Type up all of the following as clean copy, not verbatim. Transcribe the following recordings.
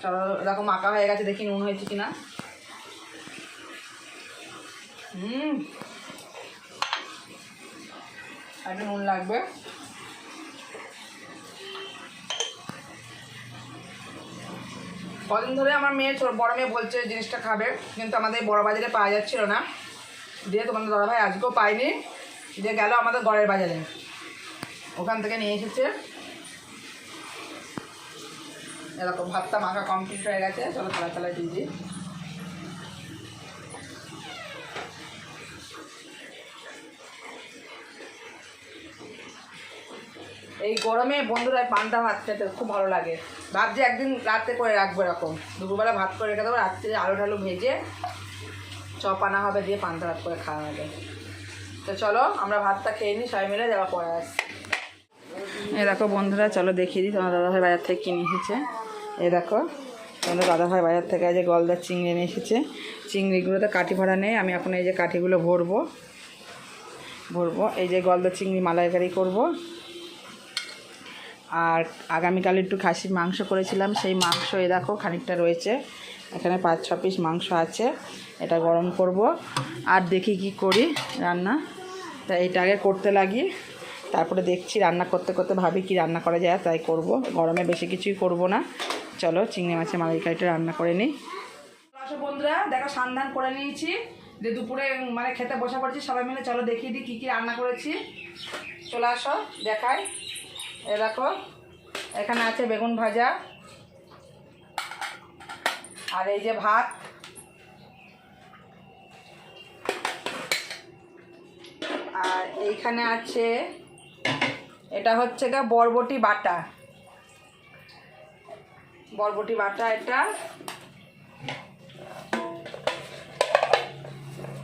চলো দেখো মাখা হয়ে গেছে, দেখি নুন হয়েছে কিনা। একটু নুন লাগবে। কদিন ধরে আমার মেয়ে বড় মেয়ে বলছে জিনিসটা খাবে, কিন্তু আমাদের বড় বাজারে পাওয়া যাচ্ছিল না। দিয়ে তোমাদের দাদাভাই আজকেও পাইনি, দিয়ে গেল আমাদের গড়ের বাজারে, ওখান থেকে নিয়ে এসেছে। এরকম ভাতটা মাখা কমপ্লিট হয়ে গেছে, চলো থালা থালায় দিয়ে দিই। এই গরমে বন্ধুরা পান্তা ভাত খেতে খুব ভালো লাগে। ভাবছি একদিন রাতে করে রাখবো, এরকম দুপুরবেলা ভাত করে রেখে দেবো, রাত্রে আলু ঠালু ভেজে চপ আনা হবে, দিয়ে পান্তা ভাত করে খাওয়া হবে। তো চলো আমরা ভাতটা খেয়ে নিই সবাই মিলে, যাওয়া পরে আসছি। এই দেখো বন্ধুরা, চলো দেখিয়ে দিই তোমার দাদাভাই বাজার থেকে কিনে এসেছে। এই দেখো তোমাদের দাদাভাই বাজার থেকে এই যে গলদার চিংড়ি এনে এসেছে। চিংড়িগুলোতে কাঠি ভরা নেই, আমি এখন এই যে কাঠিগুলো ভরবো। এই যে গলদার চিংড়ি মালাইকারি করব। আর আগামীকাল একটু খাসির মাংস করেছিলাম, সেই মাংস এই দেখো খানিকটা রয়েছে, এখানে 5-6 পিস মাংস আছে, এটা গরম করব। আর দেখি কি করি রান্না, তা এইটা আগে করতে লাগি, তারপরে দেখছি রান্না করতে করতে ভাবি কি রান্না করা যায় তাই করব। গরমে বেশি কিছুই করব না। চলো চিংড়ি মাছের মালাইকারিটা রান্না করে নিই। আসো বন্ধুরা, দেখো সন্ধান করে নিয়েছি, যে দুপুরে মানে খেতে বসে পড়ছি সবাই মিলে। চলো দেখিয়ে দিই কী কী রান্না করেছি, চলে আসো দেখাই। এ দেখো এখানে আছে বেগুন ভাজা, আর এই যে ভাত, আর এইখানে আছে এটা হচ্ছে গা বরবটি বাটা, এটা।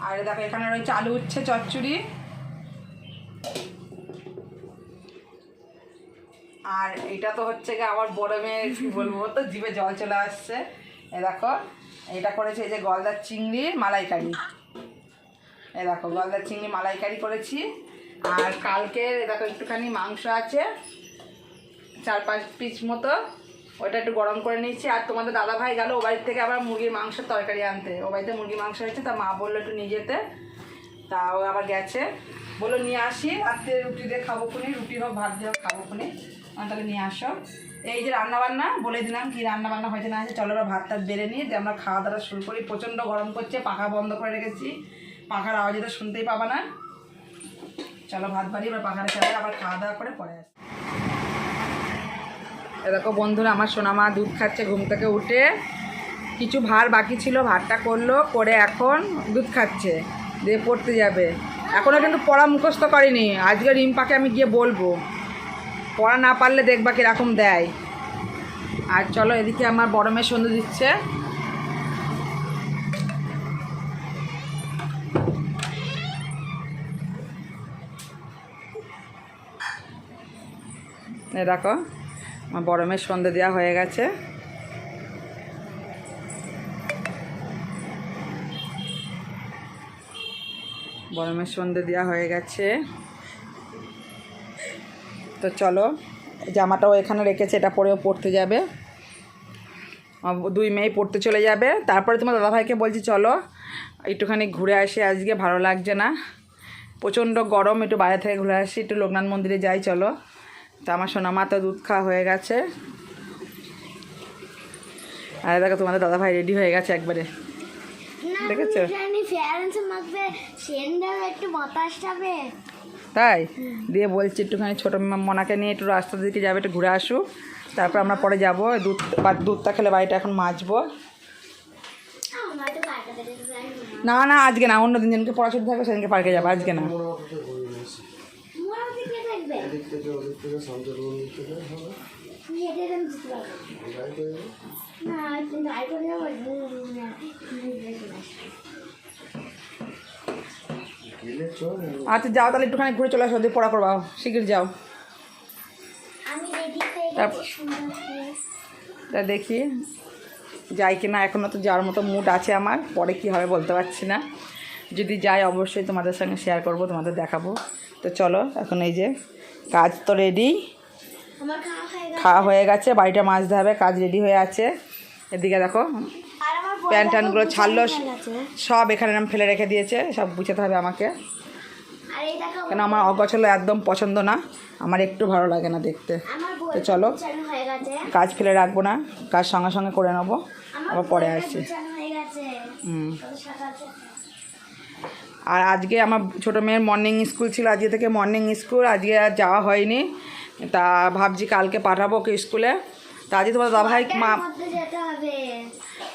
আর দেখো এখানে রয়েছে আলু উচ্ছে চচ্চড়ি, আর এটা তো হচ্ছে গিয়ে আমার বড় মেয়ে, কি বলবো, তো জিভে জল চলে আসছে। এ দেখো এটা করেছে এই যে গলদার চিংড়ির মালাইকারি। এ দেখো গলদার চিংড়ি মালাইকারি করেছি। আর কালকে দেখো একটুখানি মাংস আছে 4-5 পিস মতো, ওইটা একটু গরম করে নিচ্ছি। আর তোমাদের দাদাভাই গেল ও বাড়ির থেকে আবার মুরগির মাংসের তরকারি আনতে, ও বাড়িতে মুরগির মাংস হয়েছে, তা মা বললো একটু নিয়ে যেতে, তা ও আবার গেছে, বললো নিয়ে আসি, রাত্রে রুটি দিয়ে খাবো খুনি, রুটি হোক ভাত দিয়ে হোক খাবো খুনি, তাহলে নিয়ে আসো। এই যে রান্নাবান্না বলে দিলাম, কি রান্নাবান্না হয়েছে না আছে। চলো এবার ভাত টাত বেড়ে নিয়ে যে আমরা খাওয়া দাওয়া শুরু করি। প্রচণ্ড গরম করছে, পাখা বন্ধ করে রেখেছি, পাখার আওয়াজ তো শুনতেই পাবা না। চলো ভাত বাড়ি, এবার পাখা রেখে আবার খাওয়া দাওয়া করে পরে আসি। দেখো বন্ধুরা, আমার সোনামা দুধ খাচ্ছে ঘুম থেকে উঠে, কিছু ভার বাকি ছিল ভাতটা করলো, করে এখন দুধ খাচ্ছে, দিয়ে পড়তে যাবে। এখনও কিন্তু পড়া মুখস্থ করেনি, আজকে রিম্পাকে আমি গিয়ে বলবো, পড়া না পারলে দেখবা কীরকম দেয়। আর চলো এদিকে আমার বড় মেয়ে সন্ধে দিচ্ছে। দেখো আমার বড় মেয়ের সন্ধে দেওয়া হয়ে গেছে। বড় মেয়ের সন্ধে দেওয়া হয়ে গেছে। তো চলো জামাটাও এখানে রেখেছে, এটা পরেও পড়তে যাবে, 2 মেয়ে পড়তে চলে যাবে। তারপরে তোমার দাদাভাইকে বলছি চলো একটুখানি ঘুরে আসি, আজকে ভালো লাগছে না, প্রচণ্ড গরম, একটু বাইরে থেকে ঘুরে আসি, একটু লোকনাথ মন্দিরে যাই চলো। তো আমার সোনামা তো দুধ খাওয়া হয়ে গেছে। আর দেখো তোমাদের দাদাভাই রেডি হয়ে গেছে একবারে, দেখেছো? তাই দিয়ে বলছি একটুখানি ছোটো মনাকে নিয়ে একটু রাস্তার দিকে যাবে, একটু ঘুরে আসুক, তারপর আমরা পরে যাবো। দুধটা খেলে বাড়িটা এখন মাজবো। না না আজকে না, অন্য দিন যেদিনকে পড়াশোনা থাকবে সেদিনকে পার্কে যাবো, আজকে না। আচ্ছা যাও তাহলে, একটুখানি ঘুরে চলে আসো, দিয়ে পড়া করবা, শিগগির যাও। তা দেখি যাই কিনা, এখনও তো যাওয়ার মতো মুড আছে আমার, পরে কি হবে বলতে পারছি না। যদি যাই অবশ্যই তোমাদের সঙ্গে শেয়ার করব, তোমাদের দেখাবো। তো চলো এখন এই যে কাজ তো রেডি, খাওয়া হয়ে গেছে, বাড়িটা মাজতে হবে, কাজ রেডি হয়ে আছে। এদিকে দেখো প্যান্ট ট্যান্টগুলো ছাড়লো, সব এখানে নাম ফেলে রেখে দিয়েছে, সব বুঝাতে হবে আমাকে, কেন আমার অগোছালো একদম পছন্দ না, আমার একটু ভালো লাগে না দেখতে। তো চলো কাজ ফেলে রাখবো না, কাজ সঙ্গে সঙ্গে করে নেবো, আবার পরে আসছি। আর আজকে আমার ছোটো মেয়ের মর্নিং স্কুল ছিল, আজকে থেকে মর্নিং স্কুল, আজকে আর যাওয়া হয়নি, তা ভাবছি কালকে পাঠাবো ওকে স্কুলে। তা আজকে তোমার দাদাভাই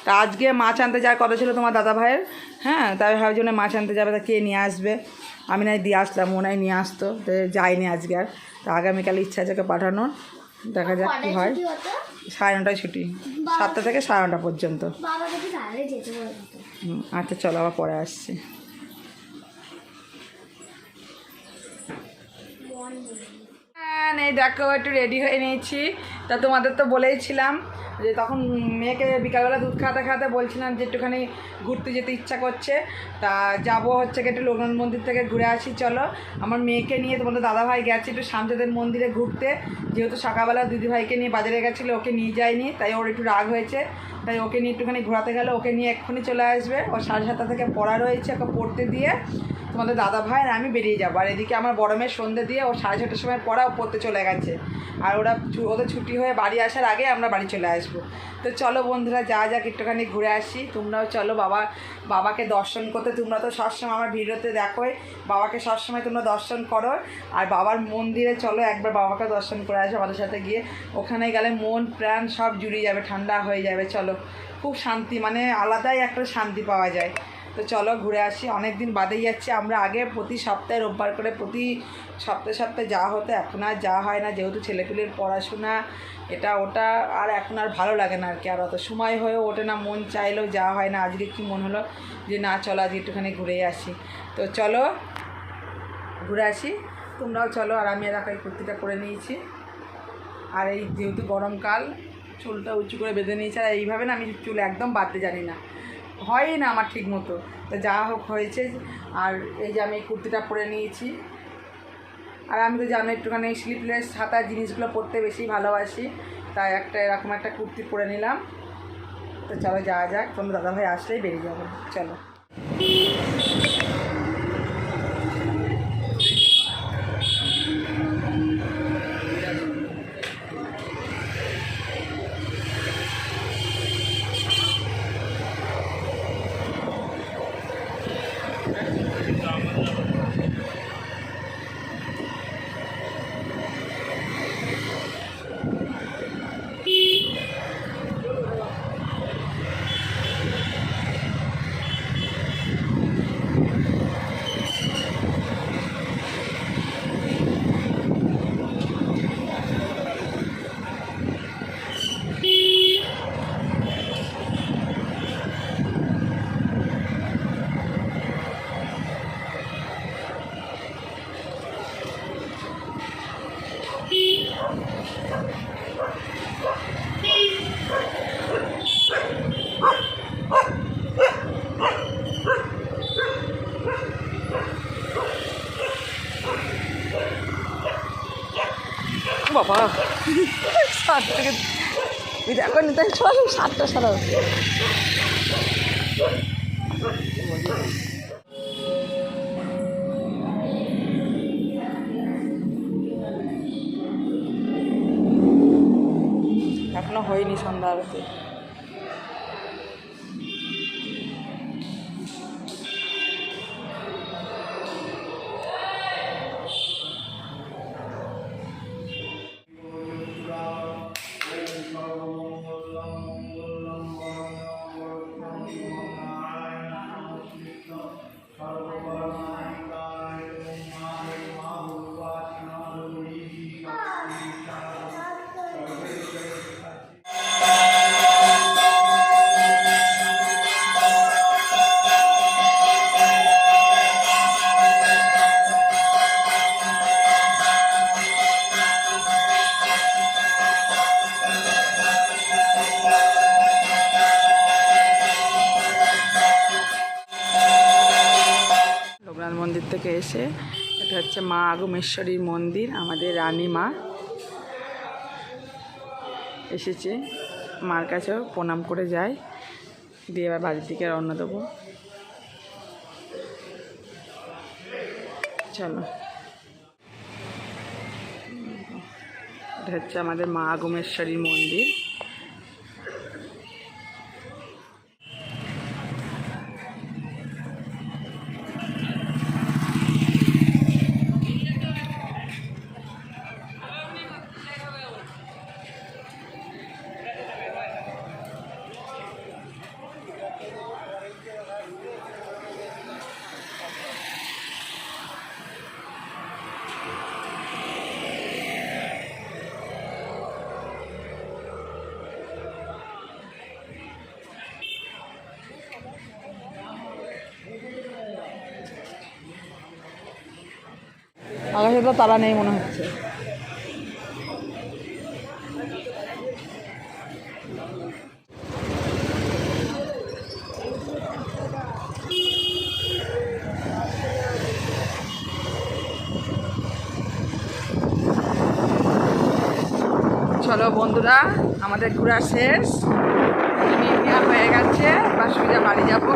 তা আজকে মাছ আনতে যাওয়ার কথা ছিল তোমার দাদাভাইয়ের, হ্যাঁ, তাই ভাই জন্য মাছ আনতে যাবে, তা কে নিয়ে আসবে, আমি নাই দিয়ে আসলাম, ও নাই নিয়ে আসতো, তো যাইনি আজকে আর। তা আগামীকালে ইচ্ছা আছে ওকে পাঠানোর, দেখা যাক কী হয়। 9:30টায় ছুটি, 7টা থেকে 9:30 পর্যন্ত। আচ্ছা চলো আবার পরে আসছি। এই দেখো একটু রেডি হয়ে নিয়েছি, তা তোমাদের তো বলেইছিলাম যে তখন মেয়েকে বিকালবেলা দুধ খাওয়াতে খাওয়াতে বলছিলাম যে একটুখানি ঘুরতে যেতে ইচ্ছা করছে, তা যাবো হচ্ছে একটু লোকনাথ মন্দির থেকে ঘুরে আসি। চলো আমার মেয়েকে নিয়ে তোমাদের দাদাভাই গেছে একটু শামচাঁদের মন্দিরে ঘুরতে, যেহেতু সকালবেলা দিদিভাইকে নিয়ে বাজারে গেছিলো, ওকে নিয়ে যায়নি, তাই ওর একটু রাগ হয়েছে, তাই ওকে নিয়ে একটুখানি ঘোরাতে গেলে, ওকে নিয়ে এক্ষুনি চলে আসবে, ও 7:30 থেকে পড়া রয়েছে, ওকে পড়তে দিয়ে তোমাদের দাদাভাই আর আমি বেরিয়ে যাবো। আর এদিকে আমার বড় মেয়ের সন্ধ্যে দিয়ে ও 6:30টার সময় পড়াও পড়তে চলে গেছে, আর ওদের ছুটি হয়ে বাড়ি আসার আগে আমরা বাড়ি চলে আসবো। তো চলো বন্ধুরা যা যাক একটুখানি ঘুরে আসি, তোমরাও চলো বাবাকে দর্শন করতে, তোমরা তো সবসময় আমার ভিডিওতে দেখোই, বাবাকে সবসময় তোমরা দর্শন করো, আর বাবার মন্দিরে চলো একবার বাবাকে দর্শন করে আসো আমাদের সাথে গিয়ে, ওখানে গেলে মন প্রাণ সব জুড়িয়ে যাবে, ঠান্ডা হয়ে যাবে, চলো খুব শান্তি, মানে আলাদাই একটা শান্তি পাওয়া যায়। তো চলো ঘুরে আসি, অনেক দিন বাদেই যাচ্ছে, আমরা আগে প্রতি সপ্তাহে রোববার করে প্রতি সপ্তাহে যাওয়া হতো, এখন আর যাওয়া হয় না, যেহেতু ছেলেপুলের পড়াশোনা এটা ওটা, আর এখন আর ভালো লাগে না আর কি, আর অত সময় হয়েও ওঠে না, মন চাইলেও যাওয়া হয় না। আজকে কি মন হলো যে না চলো আজকে একটুখানি ঘুরেই আসি, তো চলো ঘুরে আসি, তোমরাও চলো। আর আমি এলাকায় কুর্তিটা করে নিয়েছি, আর এই যেহেতু গরমকাল চুলটা উঁচু করে বেঁধে নিয়েছি, আর এইভাবে না আমি চুল একদম বাঁধতে জানি না, হয়ই না আমার ঠিক মতো, তো যা হোক হয়েছে। আর এই যে আমি এই কুর্তিটা পরে নিয়েছি, আর আমি তো জানো একটুখানি স্লিপলেস হাতা জিনিসগুলো পরতে বেশি ভালোবাসি, তাই এরকম একটা কুর্তি পরে নিলাম। তো চলো যাওয়া যাক, তোমার দাদাভাই আসলেই বেরিয়ে যাবো, চলো। বাবা 7 থেকে এখন তাই চলো 7টা সারা এখনো হয়নি সন্ধ্যা আরতি। মন্দির থেকে এসে এটা হচ্ছে মা আগমেশ্বরীর মন্দির, আমাদের রানী মা এসেছে, মার কাছেও প্রণাম করে যাই, দিয়ে এবার বাড়ির দিকে রওনা দেবো। চলো, এটা হচ্ছে আমাদের মা আগমেশ্বরীর মন্দির। আকাশে তো তারা নেই মনে হচ্ছে। চলো বন্ধুরা, আমাদের ঘোরা শেষ, হয়ে গেছে, এবার সোজা বাড়ি যাবো।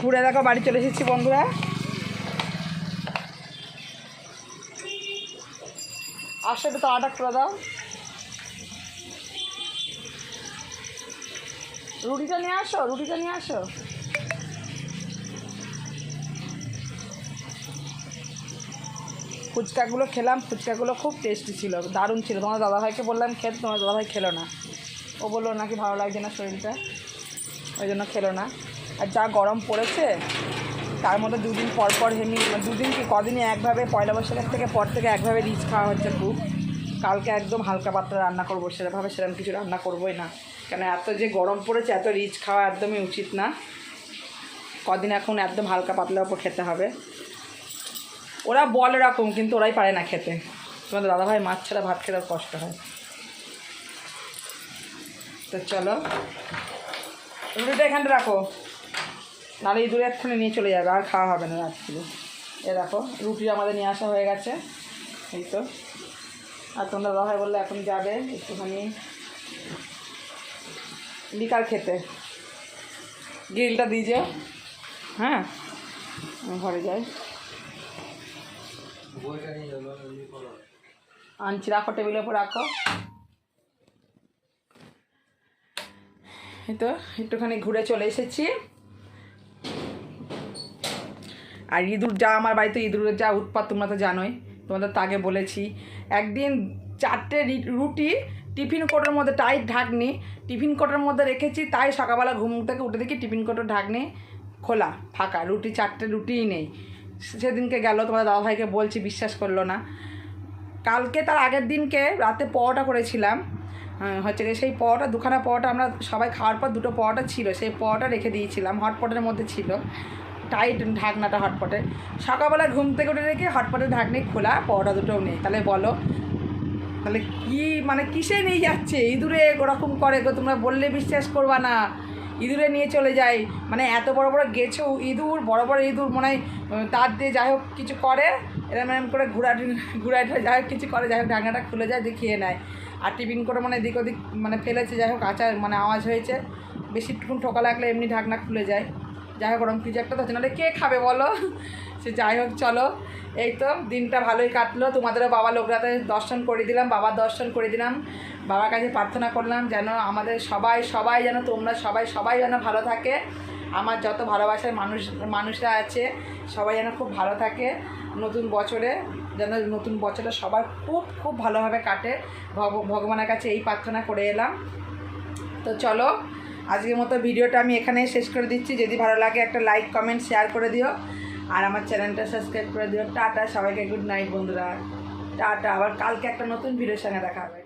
ঘুরে দেখো বাড়ি চলে এসেছি বন্ধুরা। আসো, একটু তাড়াটা করে দাও। রুটিটা নিয়ে আসো, রুটিটা নিয়ে আসো। ফুচকাগুলো খেলাম, ফুচকাগুলো খুব টেস্টি ছিল, দারুণ ছিল। তোমার দাদাভাইকে বললাম খেতে, তোমার দাদাভাই খেলো না। ও বললো নাকি ভালো লাগছে না শরীরটা, ওই জন্য খেলো না। আর যা গরম পড়েছে, তার মধ্যে দুদিন পর পর দুদিন কি কদিনই একভাবে পয়লা বৈশাখের থেকে পর থেকে একভাবে রিচ খাওয়া হচ্ছে খুব। কালকে একদম হালকা পাতলা রান্না করবো, সেরকম কিছু রান্না করবোই না, কেন এত যে গরম পড়েছে, এত রিচ খাওয়া একদমই উচিত না। কদিন এখন একদম হালকা পাতলার ওপর খেতে হবে। ওরা বলে এরকম, কিন্তু ওরাই পারে না খেতে। তোমাদের দাদাভাই মাছ ছাড়া ভাত খেতে কষ্ট হয়। তো চলো, রুটিটা এখানটা রাখো, নাহলে ইঁদুরে এক্ষুনি নিয়ে চলে যাবে, আর খাওয়া হবে না রাত্রিরে। এ দেখো রুটি আমাদের নিয়ে আসা হয়ে গেছে, এই তো। আর তোমরা দাদাভাই বললে এখন যাবে একটুখানি বিকাল খেতে, গ্রিলটা দিয়ে যাও। হ্যাঁ, ঘরে যাই, আনছি, রাখো টেবিলের উপর রাখো। এই তো একটুখানি ঘুরে চলে এসেছি। আর ইঁদুর যা আমার বাড়িতে, ইঁদুরের যা উৎপাত তোমরা তো জানোই, তোমাদের তো আগে বলেছি। একদিন 4টে রুটি টিফিন কোটোর মধ্যে, টাইট ঢাকনি টিফিন কোটোর মধ্যে রেখেছি, তাই সকালবেলা ঘুম থেকে উঠে দেখি টিফিন কোটোর ঢাকনি খোলা, ফাঁকা, 4টে রুটিই নেই। সেদিনকে গেল, তোমাদের দাদাভাইকে বলছি, বিশ্বাস করলো না। কালকে তার আগের দিনকে রাতে পরোটা করেছিলাম, হচ্ছে গিয়ে সেই পরোটা, দুখানা পরোটা আমরা সবাই খাওয়ার পর 2টো পরোটা ছিল, সেই পরোটা রেখে দিয়েছিলাম, হটপটের মধ্যে ছিল, টাইট ঢাকনাটা হটপটে। সকালবেলা ঘুম থেকে উঠে রেখে হটপটের ঢাকনি খোলা, পরোটা দুটোও নেই। তাহলে বলো, তাহলে কি মানে কিসে নিয়ে যাচ্ছে? ইঁদুরে ওরকম করে গো, তোমরা বললে বিশ্বাস করবা না। ইঁদুরে নিয়ে চলে যায়, মানে এত বড় বড় গেছো ইঁদুর, বড় বড় ইঁদুর, মনে হয় তার দিয়ে যাই হোক কিছু করে, এরম করে ঘুরাটা যাই হোক কিছু করে, যাই হোক ঢাকনাটা খুলে যায়, দিয়ে খেয়ে নেয়। আর টিফিন করে মানে এদিক ওদিক মানে ফেলেছে, যাই হোক আচার মানে আওয়াজ হয়েছে, বেশিক্ষণ ঠোকা লাগলে এমনি ঢাকনা খুলে যায়। যাই হোক ওরকম কিছু একটা তো হচ্ছে, নাহলে কে খাবে বলো? সে যাই হোক, চলো, এই তো দিনটা ভালোই কাটলো। তোমাদেরও বাবা লোকরাতে দর্শন করে দিলাম, বাবার দর্শন করে দিলাম। বাবার কাছে প্রার্থনা করলাম যেন আমাদের সবাই যেন, তোমরা সবাই যেন ভালো থাকে। আমার যত ভালোবাসার মানুষরা আছে সবাই যেন খুব ভালো থাকে। নতুন বছরে যেন, নতুন বছরটা সবার খুব ভালোভাবে কাটে, ভগবানের কাছে এই প্রার্থনা করে এলাম। তো চলো, আজকের মতো ভিডিওটা আমি এখানেই শেষ করে দিচ্ছি। যদি ভালো লাগে একটা লাইক, কমেন্ট, শেয়ার করে দিও, আর আমার চ্যানেলটা সাবস্ক্রাইব করে দিও। টাটা, সবাইকে গুড নাইট বন্ধুরা, টাটা। আবার কালকে একটা নতুন ভিডিওর সঙ্গে দেখা হবে।